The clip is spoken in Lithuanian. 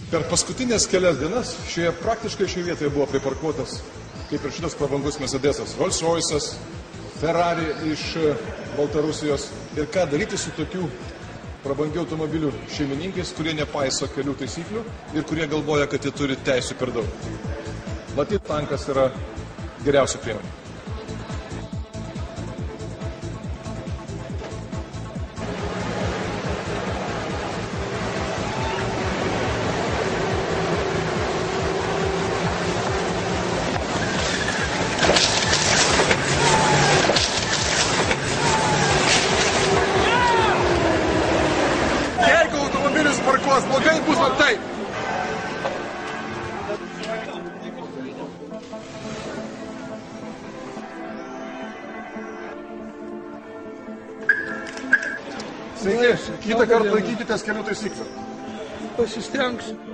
Per paskutinės kelias dienas praktiškai šioje vietoje buvo priparkuotas, kaip ir šitas prabangus Mercedesas, Rolls Royce'as, Ferrari iš Baltarusijos. Ir ką daryti su tokių prabangių automobilių šeimininkais, kurie nepaiso kelių taisyklių ir kurie galvoja, kad jie turi teisių per daug. Matyt, tankas yra geriausia priemonė. Jeigu automobilis parkuos blogai, bus va taip. Sveiki, kitą kartą laikykitės kelių taisyklių. Pasistengsiu.